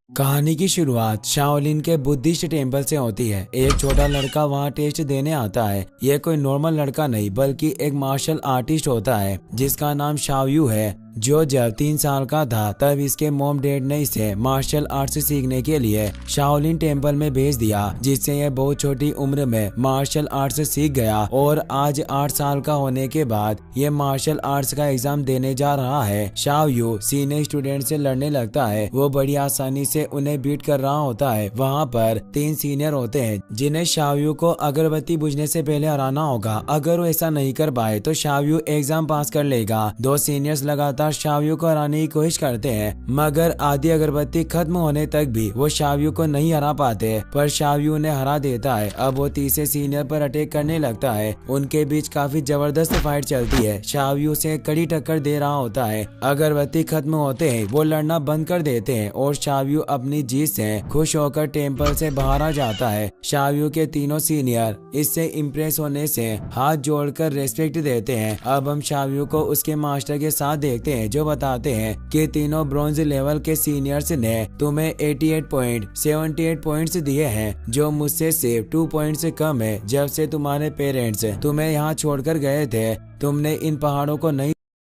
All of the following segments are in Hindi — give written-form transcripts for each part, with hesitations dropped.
कहानी की शुरुआत शाओलिन के बुद्धिस्ट टेम्पल से होती है। एक छोटा लड़का वहाँ टेस्ट देने आता है। यह कोई नॉर्मल लड़का नहीं बल्कि एक मार्शल आर्टिस्ट होता है जिसका नाम शाओयू है। जो जब 3 साल का था तब इसके मॉम डैड ने इसे मार्शल आर्ट्स सीखने के लिए शाओलिन टेम्पल में भेज दिया, जिससे यह बहुत छोटी उम्र में मार्शल आर्ट्स सीख गया और आज 8 साल का होने के बाद ये मार्शल आर्ट्स का एग्जाम देने जा रहा है। शाओयू सीनियर स्टूडेंट से लड़ने लगता है। वो बड़ी आसानी से उन्हें बीट कर रहा होता है। वहाँ पर 3 सीनियर होते हैं जिन्हें शाओयू को अगरबत्ती बुझने से पहले हराना होगा। अगर वो ऐसा नहीं कर पाए तो शाओयू एग्जाम पास कर लेगा। 2 सीनियर्स लगातार शाओयू को हराने की कोशिश करते हैं, मगर आधी अगरबत्ती खत्म होने तक भी वो शाओयू को नहीं हरा पाते, पर शाओयू उन्हें हरा देता है। अब वो तीसरे सीनियर पर अटैक करने लगता है। उनके बीच काफी जबरदस्त फाइट चलती है। शाओयू से कड़ी टक्कर दे रहा होता है। अगरबत्ती खत्म होते हैं वो लड़ना बंद कर देते हैं और शाओयू अपनी जीत से खुश होकर टेम्पल से बाहर आ जाता है। शाओयू के तीनों सीनियर इससे इम्प्रेस होने से हाथ जोड़कर रेस्पेक्ट देते हैं। अब हम शाओयू को उसके मास्टर के साथ देखते हैं जो बताते हैं कि तीनों ब्रॉन्ज लेवल के सीनियर्स ने तुम्हें 88.78 पॉइंट्स दिए हैं, जो मुझसे सिर्फ 2 पॉइंट्स कम है। जब से तुम्हारे पेरेंट्स तुम्हें यहाँ छोड़कर गए थे तुमने इन पहाड़ों को नहीं,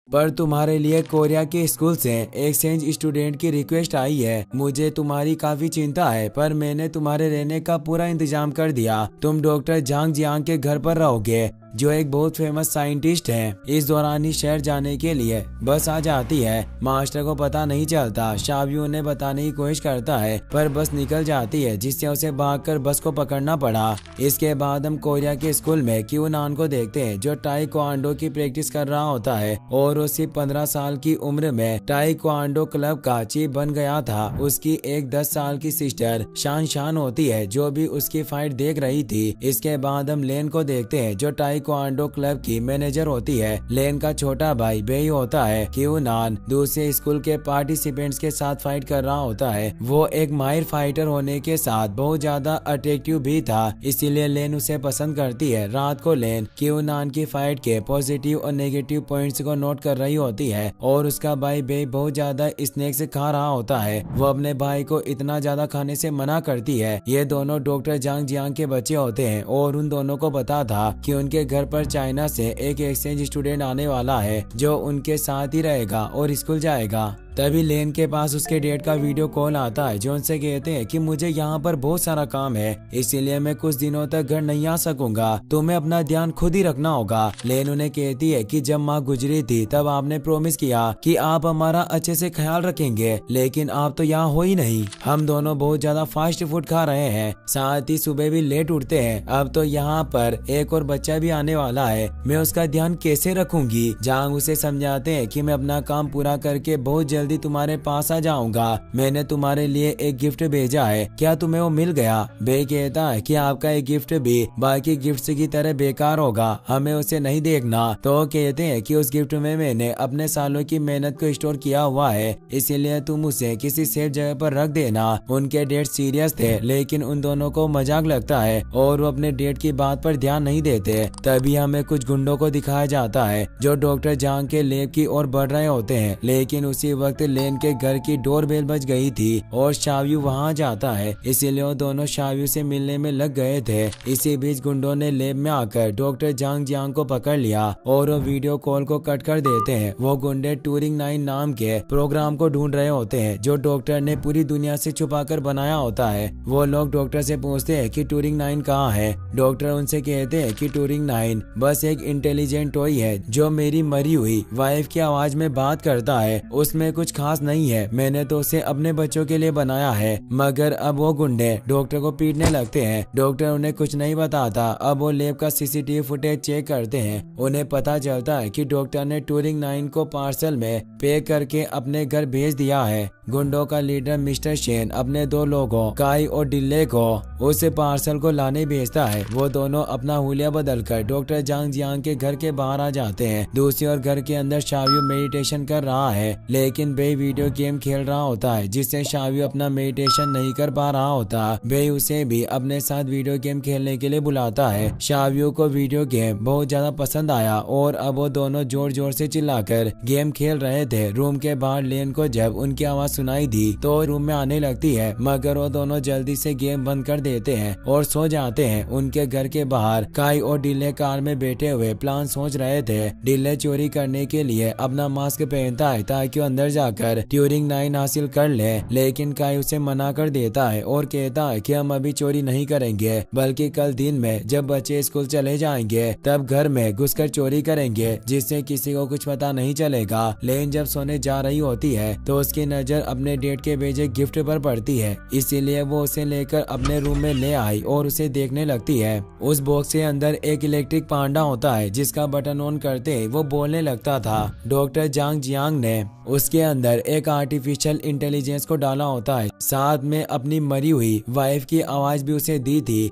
पर तुम्हारे लिए कोरिया के स्कूल से एक्सचेंज स्टूडेंट की रिक्वेस्ट आई है। मुझे तुम्हारी काफी चिंता है, पर मैंने तुम्हारे रहने का पूरा इंतजाम कर दिया। तुम डॉक्टर झांग जियांग के घर पर रहोगे, जो एक बहुत फेमस साइंटिस्ट हैं। इस दौरान ही शहर जाने के लिए बस आ जाती है। मास्टर को पता नहीं चलता। शाओयू उन्हें बताने की कोशिश करता है पर बस निकल जाती है, जिससे उसे भागकर बस को पकड़ना पड़ा। इसके बाद हम कोरिया के स्कूल में क्यू नान को देखते हैं, जो ताइक्वांडो की प्रैक्टिस कर रहा होता है और उसी 15 साल की उम्र में ताइक्वांडो क्लब का चीफ बन गया था। उसकी एक 10 साल की सिस्टर शान होती है जो भी उसकी फाइट देख रही थी। इसके बाद हम लेन को देखते हैं जो ताइक्वांडो क्लब की मैनेजर होती है। लेन का छोटा भाई बेई होता है। क्यू नान दूसरे स्कूल के पार्टिसिपेंट्स के साथ फाइट कर रहा होता है। वो एक माहिर फाइटर होने के साथ बहुत ज्यादा अट्रैक्टिव भी था, इसीलिए लेन उसे पसंद करती है। रात को लेन क्यू नान की फाइट के पॉजिटिव और नेगेटिव पॉइंट्स को नोट कर रही होती है और उसका भाई बेई बहुत ज्यादा स्नैक्स खा रहा होता है। वो अपने भाई को इतना ज्यादा खाने से मना करती है। ये दोनों डॉक्टर झांग जियांग के बच्चे होते हैं और उन दोनों को पता था कि उनके घर पर चाइना से एक एक्सचेंज स्टूडेंट आने वाला है जो उनके साथ ही रहेगा और स्कूल जाएगा। तभी लेन के पास उसके डैड का वीडियो कॉल आता है जो उनसे कहते हैं कि मुझे यहाँ पर बहुत सारा काम है, इसीलिए मैं कुछ दिनों तक घर नहीं आ सकूंगा। तुम्हें अपना ध्यान खुद ही रखना होगा। लेन उन्हें कहती है कि जब माँ गुजरी थी तब आपने प्रॉमिस किया कि आप हमारा अच्छे से ख्याल रखेंगे, लेकिन आप तो यहाँ हो ही नहीं। हम दोनों बहुत ज्यादा फास्ट फूड खा रहे हैं, साथ ही सुबह भी लेट उठते हैं। अब तो यहाँ पर एक और बच्चा भी आने वाला है, मैं उसका ध्यान कैसे रखूंगी। जांग उसे समझाते हैं कि मैं अपना काम पूरा करके बहुत जल्दी तुम्हारे पास आ जाऊंगा। मैंने तुम्हारे लिए एक गिफ्ट भेजा है, क्या तुम्हें वो मिल गया। बे कहता है कि आपका एक गिफ्ट भी बाकी गिफ्ट्स की तरह बेकार होगा, हमें उसे नहीं देखना। तो कहते हैं कि उस गिफ्ट में मैंने अपने सालों की मेहनत को स्टोर किया हुआ है, इसीलिए तुम उसे किसी सेफ जगह पर रख देना। उनके डेट सीरियस थे, लेकिन उन दोनों को मजाक लगता है और वो अपने डेट की बात पर ध्यान नहीं देते। तभी हमें कुछ गुंडों को दिखाया जाता है जो डॉक्टर झांग के लैब की ओर बढ़ रहे होते हैं, लेकिन उसी वक्त लेन के घर की डोरबेल बज गई थी और शाओयू वहां जाता है, इसीलिए वो दोनों शाओयू से मिलने में लग गए थे। इसी बीच गुंडों ने लैब में आकर डॉक्टर झांग जियांग को पकड़ लिया और वो वीडियो कॉल को कट कर देते हैं। वो गुंडे टूरिंग 9 नाम के प्रोग्राम को ढूंढ रहे होते हैं जो डॉक्टर ने पूरी दुनिया से छुपाकर बनाया होता है। वो लोग डॉक्टर से पूछते हैं कि टूरिंग 9 कहाँ है। डॉक्टर उनसे कहते हैं कि टूरिंग 9 बस एक इंटेलिजेंट टॉय है जो मेरी मरी हुई वाइफ की आवाज में बात करता है, उसमें कुछ खास नहीं है, मैंने तो उसे अपने बच्चों के लिए बनाया है। मगर अब वो गुंडे डॉक्टर को पीटने लगते हैं। डॉक्टर उन्हें कुछ नहीं बताता। अब वो लैब का सीसीटीवी फुटेज चेक करते हैं। उन्हें पता चलता है कि डॉक्टर ने टूरिंग 9 को पार्सल में पैक करके अपने घर भेज दिया है। गुंडों का लीडर मिस्टर शेन अपने 2 लोगों काई और डिल्ले को उस पार्सल को लाने भेजता है। वो दोनों अपना हुलिया बदलकर डॉक्टर झांग जियांग के घर के बाहर आ जाते हैं। दूसरी ओर घर के अंदर शाओयू मेडिटेशन कर रहा है, लेकिन दिन बे वीडियो गेम खेल रहा होता है, जिससे शाव्यू अपना मेडिटेशन नहीं कर पा रहा होता। बे उसे भी अपने साथ वीडियो गेम खेलने के लिए बुलाता है। शाव्यू को वीडियो गेम बहुत ज्यादा पसंद आया और अब वो दोनों जोर जोर से चिल्लाकर गेम खेल रहे थे। रूम के बाहर लेन को जब उनकी आवाज सुनाई दी तो रूम में आने लगती है, मगर वो दोनों जल्दी से गेम बंद कर देते हैं और सो जाते हैं। उनके घर के बाहर काई और डिल्ले कार में बैठे हुए प्लान सोच रहे थे। डिल्ले चोरी करने के लिए अपना मास्क पहनता है ताकि वो अंदर जाकर ट्यूरिंग 9 हासिल कर ले, लेकिन काई उसे मना कर देता है और कहता है कि हम अभी चोरी नहीं करेंगे, बल्कि कल दिन में जब बच्चे स्कूल चले जाएंगे तब घर में घुसकर चोरी करेंगे, जिससे किसी को कुछ पता नहीं चलेगा। लेन जब सोने जा रही होती है तो उसकी नजर अपने डेट के भेजे गिफ्ट पर पड़ती है, इसीलिए वो उसे लेकर अपने रूम में ले आई और उसे देखने लगती है। उस बॉक्स के अंदर एक इलेक्ट्रिक पांडा होता है, जिसका बटन ऑन करते ही वो बोलने लगता था। डॉक्टर जांग जियांग ने उसके अंदर एक आर्टिफिशियल इंटेलिजेंस को डाला होता है, साथ में अपनी मरी हुई वाइफ की आवाज भी उसे दी थी।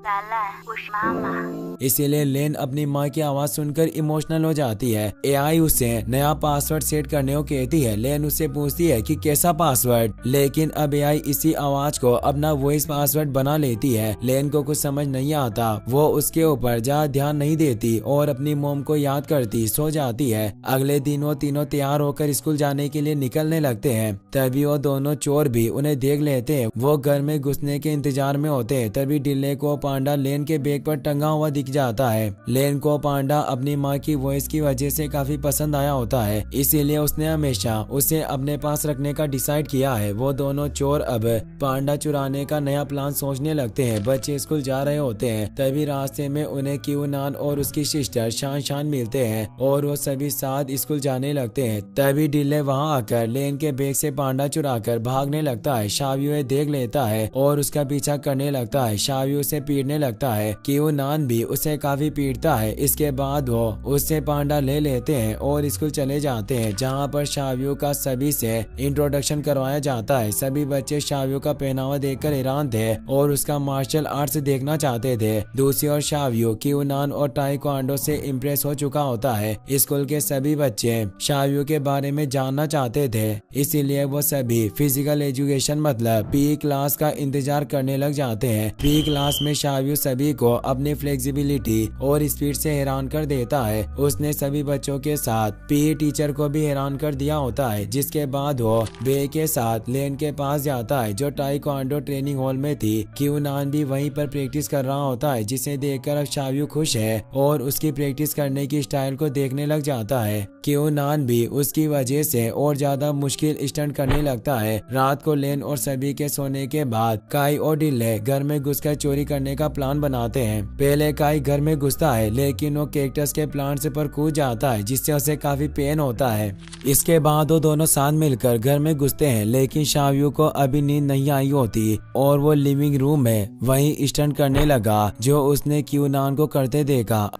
इसीलिए लेन अपनी माँ की आवाज सुनकर इमोशनल हो जाती है। एआई उसे नया पासवर्ड सेट करने को कहती है। लेन उससे पूछती है कि कैसा पासवर्ड, लेकिन अब एआई इसी आवाज को अपना वॉइस पासवर्ड बना लेती है। लेन को कुछ समझ नहीं आता, वो उसके ऊपर ज्यादा ध्यान नहीं देती और अपनी मोम को याद करती सो जाती है। अगले दिन वो तीनों तैयार होकर स्कूल जाने के लिए निकलने लगते हैं। तभी वो दोनों चोर भी उन्हें देख लेते हैं। वो घर में घुसने के इंतजार में होते हैं। तभी डिल्ले को पांडा लेन के बैग पर टंगा हुआ दिख जाता है। लेन को पांडा अपनी माँ की वॉइस की वजह से काफी पसंद आया होता है, इसीलिए उसने हमेशा उसे अपने पास रखने का डिसाइड किया है। वो दोनों चोर अब पांडा चुराने का नया प्लान सोचने लगते हैं। बच्चे स्कूल जा रहे होते हैं। तभी रास्ते में उन्हें क्यूनान और उसकी सिस्टर शान शान मिलते हैं और वो सभी साथ स्कूल जाने लगते हैं। तभी डिल्ले वहाँ आकर लेन के बैग से पांडा चुराकर भागने लगता है। शाव्यू देख लेता है और उसका पीछा करने लगता है। शाव्यू उसे पीटने लगता है। क्यूनान भी उसे काफी पीटता है। इसके बाद वो उससे पांडा ले लेते हैं और स्कूल चले जाते हैं, जहाँ पर शाव्यू का सभी से इंट्रोडक्शन करवाया जाता है। सभी बच्चे शाव्यू का पहनावा देखकर हैरान थे और उसका मार्शल आर्ट्स देखना चाहते थे। दूसरी ओर शाव्यू क्यूनान और ताइक्वांडो से इम्प्रेस हो चुका होता है। स्कूल के सभी बच्चे शाव्यू के बारे में जानना चाहते थे, इसीलिए वो सभी फिजिकल एजुकेशन मतलब पी क्लास का इंतजार करने लग जाते हैं। पी क्लास में शाव्यू सभी को अपनी फ्लेक्सिबिलिटी और स्पीड से हैरान कर देता है। उसने सभी बच्चों के साथ पी टीचर को भी हैरान कर दिया होता है, जिसके बाद वो बे के साथ लेन के पास जाता है जो ताइक्वांडो ट्रेनिंग हॉल में थी। क्यूनान भी वहीं पर प्रैक्टिस कर रहा होता है, जिसे देखकर अब शाव्यू खुश है और उसकी प्रैक्टिस करने की स्टाइल को देखने लग जाता है। क्यूनान भी उसकी वजह से और ज्यादा मुश्किल स्टंट करने लगता है। रात को लेन और सभी के सोने के बाद काई और डिल्ले घर में घुसकर चोरी करने का प्लान बनाते हैं। पहले काई घर में घुसता है, लेकिन वो कैक्टस के प्लांट्स पर कूद जाता है, जिससे उसे काफी पेन होता है। इसके बाद वो दोनों साथ मिलकर घर में घुसते हैं, लेकिन शाव्यू को अभी नींद नहीं आई होती और वो लिविंग रूम में वही स्टंट करने लगा जो उसने क्यूनान को करते देखा।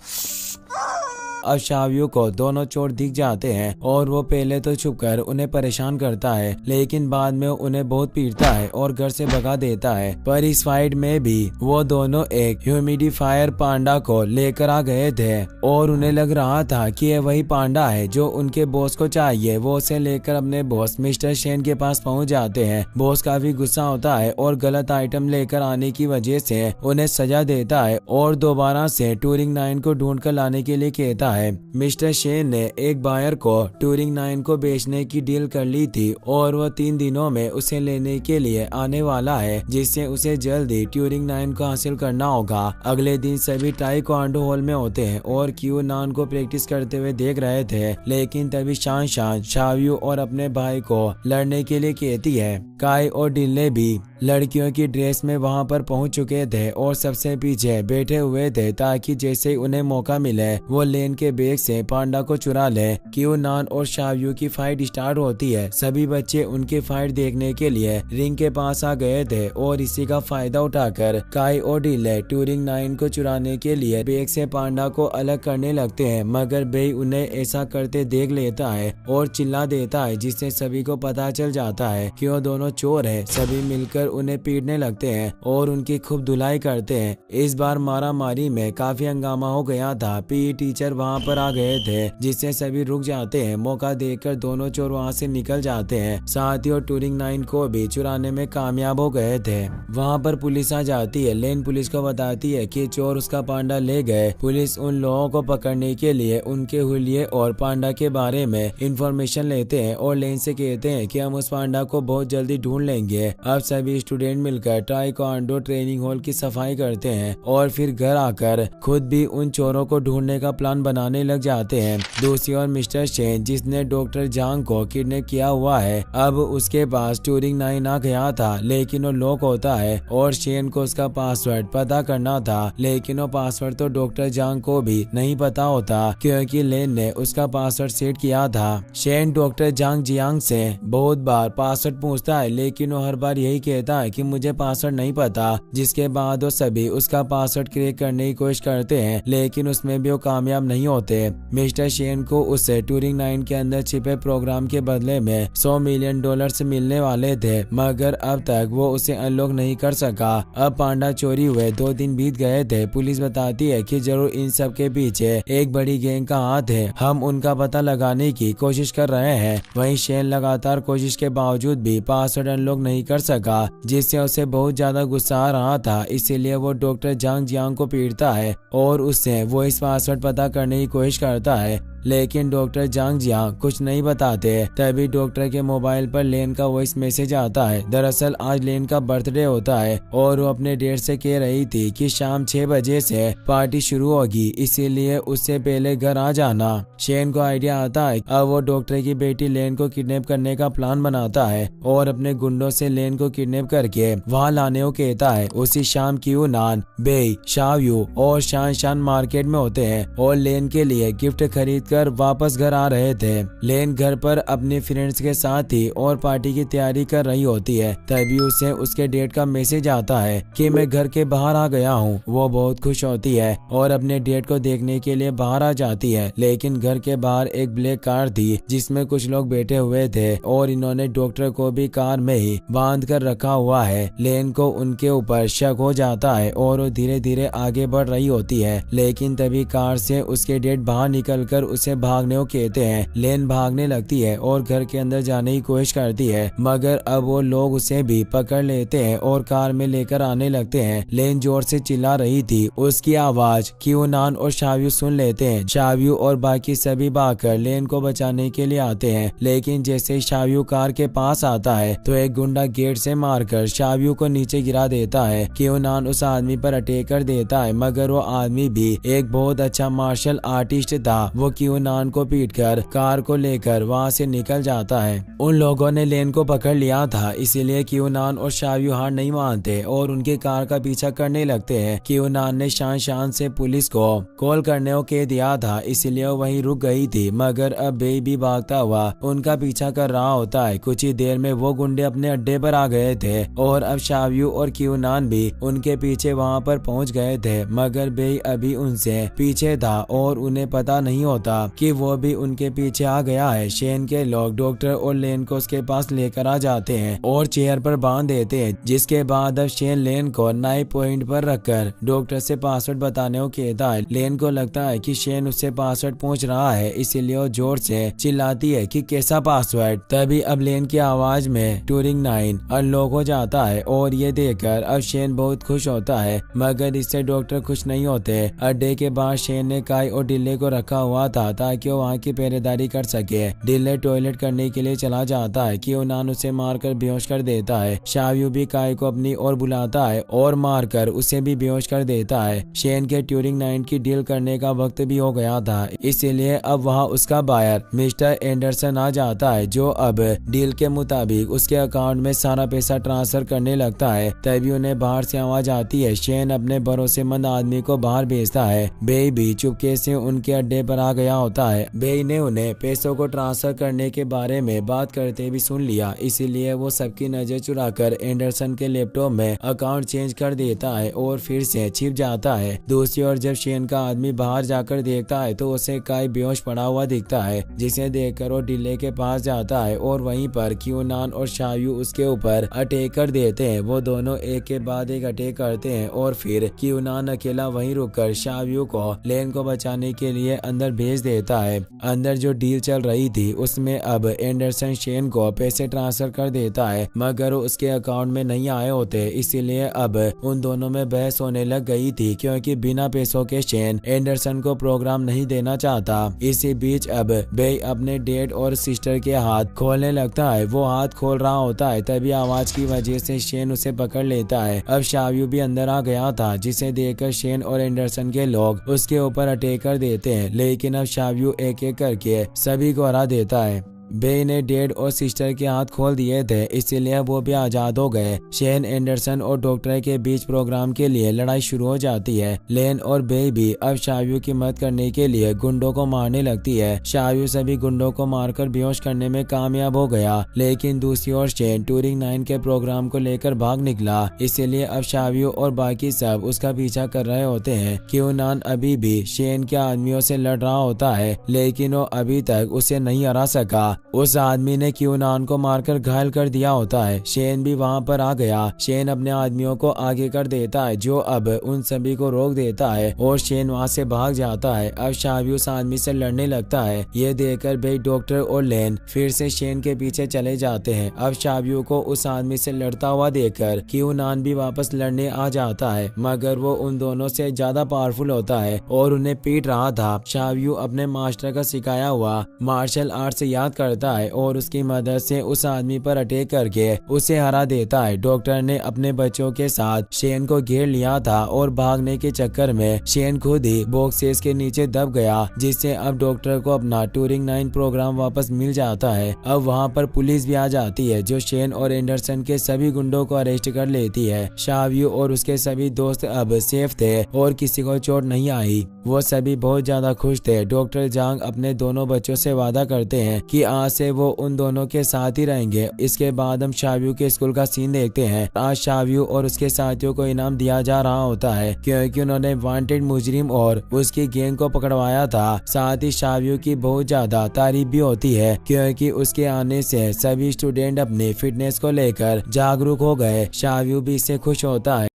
अब शाव्यू को दोनों चोर दिख जाते हैं और वो पहले तो छुपकर उन्हें परेशान करता है, लेकिन बाद में उन्हें बहुत पीटता है और घर से भगा देता है। पर इस फाइट में भी वो दोनों एक ह्यूमिडिफायर पांडा को लेकर आ गए थे और उन्हें लग रहा था कि ये वही पांडा है जो उनके बॉस को चाहिए। वो उसे लेकर अपने बॉस मिस्टर शेन के पास पहुंच जाते हैं। बॉस काफी गुस्सा होता है और गलत आइटम लेकर आने की वजह से उन्हें सजा देता है और दोबारा से ट्यूरिंग 9 को ढूंढ कर लाने के लिए कहता है। मिस्टर शेन ने एक बायर को ट्यूरिंग 9 को बेचने की डील कर ली थी और वो 3 दिनों में उसे लेने के लिए आने वाला है, जिससे उसे जल्दी ट्यूरिंग 9 को हासिल करना होगा। अगले दिन सभी ताइक्वांडो हॉल में होते हैं और क्यूनान को प्रैक्टिस करते हुए देख रहे थे, लेकिन तभी शान शान शाव्यू और अपने भाई को लड़ने के लिए कहती है। काई और डिल्ले भी लड़कियों की ड्रेस में वहां पर पहुंच चुके थे और सबसे पीछे बैठे हुए थे, ताकि जैसे उन्हें मौका मिले वो लेन के बैग से पांडा को चुरा ले। क्यूनान और शाव्यू की फाइट स्टार्ट होती है। सभी बच्चे उनकी फाइट देखने के लिए रिंग के पास आ गए थे और इसी का फायदा उठाकर काई और डिल्ले ट्यूरिंग 9 को चुराने के लिए बैग से पांडा को अलग करने लगते हैं, मगर बे उन्हें ऐसा करते देख लेता है और चिल्ला देता है, जिससे सभी को पता चल जाता है कि वो दोनों चोर है। सभी मिलकर उन्हें पीटने लगते हैं और उनकी खूब धुलाई करते हैं। इस बार मारामारी में काफी हंगामा हो गया था। पीई टीचर वहाँ पर आ गए थे, जिससे सभी रुक जाते हैं। मौका देखकर दोनों चोर वहाँ से निकल जाते हैं। साथ ही और टूरिंग 9 को भी चुराने में कामयाब हो गए थे। वहाँ पर पुलिस आ जाती है। लेन पुलिस को बताती है कि चोर उसका पांडा ले गए। पुलिस उन लोगों को पकड़ने के लिए उनके हुलिये और पांडा के बारे में इंफॉर्मेशन लेते हैं और लेन से कहते हैं कि हम उस पांडा को बहुत जल्दी ढूंढ लेंगे। अब सभी स्टूडेंट मिलकर ताइक्वांडो ट्रेनिंग हॉल की सफाई करते हैं और फिर घर आकर खुद भी उन चोरों को ढूंढने का प्लान बनाने लग जाते हैं। दूसरी ओर मिस्टर शेन, जिसने डॉक्टर जांग को किडनैप किया हुआ है, अब उसके पास टूरिंग 9 आ गया था, लेकिन वो लॉक होता है और शेन को उसका पासवर्ड पता करना था, लेकिन वो पासवर्ड तो डॉक्टर जांग को भी नहीं पता होता क्योंकि लेन ने उसका पासवर्ड सेट किया था। शेन डॉक्टर जांग जियांग से बहुत बार पासवर्ड पूछता है, लेकिन वो हर बार यही कहता है कि मुझे पासवर्ड नहीं पता, जिसके बाद वो सभी उसका पासवर्ड क्रैक करने की कोशिश करते हैं, लेकिन उसमें भी वो कामयाब नहीं होते। मिस्टर शेन को उससे टूरिंग 9 के अंदर छिपे प्रोग्राम के बदले में $100 मिलियन मिलने वाले थे, मगर अब तक वो उसे अनलॉक नहीं कर सका। अब पांडा चोरी हुए 2 दिन बीत गए थे। पुलिस बताती है कि जरूर इन सब के पीछे एक बड़ी गैंग का हाथ है। हम उनका पता लगाने की कोशिश कर रहे हैं। वहीं शेन लगातार कोशिश के बावजूद भी पासवर्ड अनलॉक नहीं कर सका, जिससे उसे बहुत ज्यादा गुस्सा आ रहा था। इसीलिए वो डॉक्टर जांग जियांग को पीटता है और उससे वो इस पासवर्ड पता करने की कोशिश करता है, लेकिन डॉक्टर जांग जियांग कुछ नहीं बताते। तभी डॉक्टर के मोबाइल पर लेन का वॉइस मैसेज आता है। दरअसल आज लेन का बर्थडे होता है और वो अपने डेट से कह रही थी कि शाम 6 बजे से पार्टी शुरू होगी, इसीलिए उससे पहले घर आ जाना। शेन को आइडिया आता है। अब वो डॉक्टर की बेटी लेन को किडनैप करने का प्लान बनाता है और अपने गुंडों से लेन को किडनैप करके वहाँ लाने को कहता है। उसी शाम क्यू नान, बेई, शावयू और शान मार्केट में होते हैं और लेन के लिए गिफ्ट खरीद कर वापस घर आ रहे थे। लेन घर पर अपने फ्रेंड्स के साथ थी और पार्टी की तैयारी कर रही होती है। तभी उसे उसके डेट का मैसेज आता है कि मैं घर के बाहर आ गया हूँ। वो बहुत खुश होती है और अपने डेट को देखने के लिए बाहर आ जाती है, लेकिन घर के बाहर एक ब्लैक कार थी जिसमें कुछ लोग बैठे हुए थे और इन्होंने डॉक्टर को भी कार में ही बांध कर रखा हुआ है। लेन को उनके ऊपर शक हो जाता है और वो धीरे धीरे आगे बढ़ रही होती है, लेकिन तभी कार से उसके डेट बाहर निकल कर उसे भागने को कहते हैं। लेन भागने लगती है और घर के अंदर जाने की कोशिश करती है, मगर अब वो लोग उसे भी पकड़ लेते हैं और कार में लेकर आने लगते हैं। लेन जोर से चिल्ला रही थी, उसकी आवाज क्यू नान और शावयू सुन लेते हैं। शावयू और बाकी सभी भागकर लेन को बचाने के लिए आते हैं, लेकिन जैसे शावयू कार के पास आता है तो एक गुंडा गेट से मारकर शावयू को नीचे गिरा देता है। क्यू नान उस आदमी पर अटैक कर देता है, मगर वो आदमी भी एक बहुत अच्छा मार्शल आर्टिस्ट था। वो क्यू नान को पीटकर कार को लेकर वहाँ से निकल जाता है। उन लोगों ने लेन को पकड़ लिया था, इसीलिए क्यू नान और शावयू हार नहीं मानते और उनके कार का पीछा करने लगते हैं। क्यू नान ने शान से पुलिस को कॉल करने को कह दिया था, इसलिए वो वहीं रुक गई थी, मगर अब बेई भी भागता हुआ उनका पीछा कर रहा होता है। कुछ ही देर में वो गुंडे अपने अड्डे पर आ गए थे और अब शावयू और क्यू नान भी उनके पीछे वहाँ पर पहुँच गए थे, मगर बेई अभी उनसे पीछे था और उन्हें पता नहीं होता कि वो भी उनके पीछे आ गया है। शेन के लोग डॉक्टर और लेन को उसके पास लेकर आ जाते हैं और चेयर पर बांध देते हैं, जिसके बाद अब शेन लेन को नाइफ पॉइंट पर रखकर डॉक्टर से पासवर्ड बताने को कहता है। लेन को लगता है कि शेन उससे पासवर्ड पूछ रहा है, इसीलिए वो जोर से चिल्लाती है कि कैसा पासवर्ड। तभी अब लेन की आवाज में टूरिंग 9 अनलॉक हो जाता है और ये देखकर अब शेन बहुत खुश होता है, मगर इससे डॉक्टर खुश नहीं होते। अड्डे के बाद शेन ने काई और डिल्ले को रखा हुआ था ताकि वो वहाँ की पहरेदारी कर सके। डिल्ले टॉयलेट करने के लिए चला जाता है। क्यू नान उसे मारकर बेहोश कर देता है। शावयू भी काई को अपनी ओर बुलाता है और मारकर उसे भी बेहोश कर देता है। शेन के टूरिंग 9 की डील करने का वक्त भी हो गया था, इसीलिए अब वहाँ उसका बायर मिस्टर एंडरसन आ जाता है, जो अब डील के मुताबिक उसके अकाउंट में सारा पैसा ट्रांसफर करने लगता है। तभी उन्हें बाहर से आवाज आती है। शेन अपने भरोसेमंद आदमी को बाहर भेजता है। बेई भी चुपके से उनके अड्डे पर आ गया गया होता है। बेई ने उन्हें पैसों को ट्रांसफर करने के बारे में बात करते भी सुन लिया, इसीलिए वो सबकी नजर चुराकर एंडरसन के लैपटॉप में अकाउंट चेंज कर देता है और फिर से छिप जाता है। दूसरी ओर जब शेन का आदमी बाहर जाकर देखता है तो उसे काई बेहोश पड़ा हुआ दिखता है, जिसे देखकर वो डिले के पास जाता है और वहीं पर क्यूनान और शावयू उसके ऊपर अटैक कर देते हैं। वो दोनों एक के बाद एक अटैक करते हैं और फिर क्यूनान अकेला वहीं रुककर शावयू को लेन को बचाने के लिए अंदर भेज देता है। अंदर जो डील चल रही थी उसमें अब एंडरसन शेन को पैसे ट्रांसफर कर देता है, मगर उसके अकाउंट में नहीं आए होते, इसीलिए अब उन दोनों में बहस होने लग गई थी, क्योंकि बिना पैसों के शेन एंडरसन को प्रोग्राम नहीं देना चाहता। इसी बीच अब बेई अपने डैड और सिस्टर के हाथ खोलने लगता है। वो हाथ खोल रहा होता है, तभी आवाज की वजह से शेन उसे पकड़ लेता है। अब शावयू भी अंदर आ गया था, जिसे देखकर शेन और एंडरसन के लोग उसके ऊपर अटैक कर देते हैं, लेकिन अब शावयू एक एक करके सभी को हरा देता है। बेई ने डैड और सिस्टर के हाथ खोल दिए थे, इसीलिए वो भी आजाद हो गए। शेन, एंडरसन और डॉक्टर के बीच प्रोग्राम के लिए लड़ाई शुरू हो जाती है। लेन और बेई भी अब शावयू की मदद करने के लिए गुंडों को मारने लगती है। शावयू सभी गुंडों को मारकर बेहोश करने में कामयाब हो गया, लेकिन दूसरी ओर शेन टूरिंग 9 के प्रोग्राम को लेकर भाग निकला, इसीलिए अब शावयू और बाकी सब उसका पीछा कर रहे होते हैं। क्यूनान अभी भी शेन के आदमियों से लड़ रहा होता है, लेकिन वो अभी तक उसे नहीं हरा सका। उस आदमी ने क्यूनान को मारकर घायल कर दिया होता है। शेन भी वहां पर आ गया। शेन अपने आदमियों को आगे कर देता है, जो अब उन सभी को रोक देता है और शेन वहां से भाग जाता है। अब शावयू उस आदमी से लड़ने लगता है। ये देखकर बेई, डॉक्टर और लेन फिर से शेन के पीछे चले जाते हैं। अब शावयू को उस आदमी से लड़ता हुआ देखकर क्यूनान भी वापस लड़ने आ जाता है, मगर वो उन दोनों से ज्यादा पावरफुल होता है और उन्हें पीट रहा था। शावयू अपने मास्टर का सिखाया हुआ मार्शल आर्ट से याद करता है और उसकी मदद से उस आदमी पर अटैक करके उसे हरा देता है। डॉक्टर ने अपने बच्चों के साथ शेन को घेर लिया था और भागने के चक्कर में शेन खुद ही बॉक्सेस के नीचे दब गया, जिससे अब डॉक्टर को अपना टूरिंग 9 प्रोग्राम वापस मिल जाता है। अब वहां पर पुलिस भी आ जाती है, जो शेन और एंडरसन के सभी गुंडों को अरेस्ट कर लेती है। शावयू और उसके सभी दोस्त अब सेफ थे और किसी को चोट नहीं आई। वो सभी बहुत ज्यादा खुश थे। डॉक्टर जांग अपने दोनों बच्चों से वादा करते हैं कि आज से वो उन दोनों के साथ ही रहेंगे। इसके बाद हम शावयू के स्कूल का सीन देखते हैं। आज शावयू और उसके साथियों को इनाम दिया जा रहा होता है, क्योंकि उन्होंने वांटेड मुजरिम और उसकी गैंग को पकड़वाया था। साथ ही शावयू की बहुत ज्यादा तारीफ भी होती है, क्योंकि उसके आने से सभी स्टूडेंट अपनी फिटनेस को लेकर जागरूक हो गए। शावयू भी इससे खुश होता है।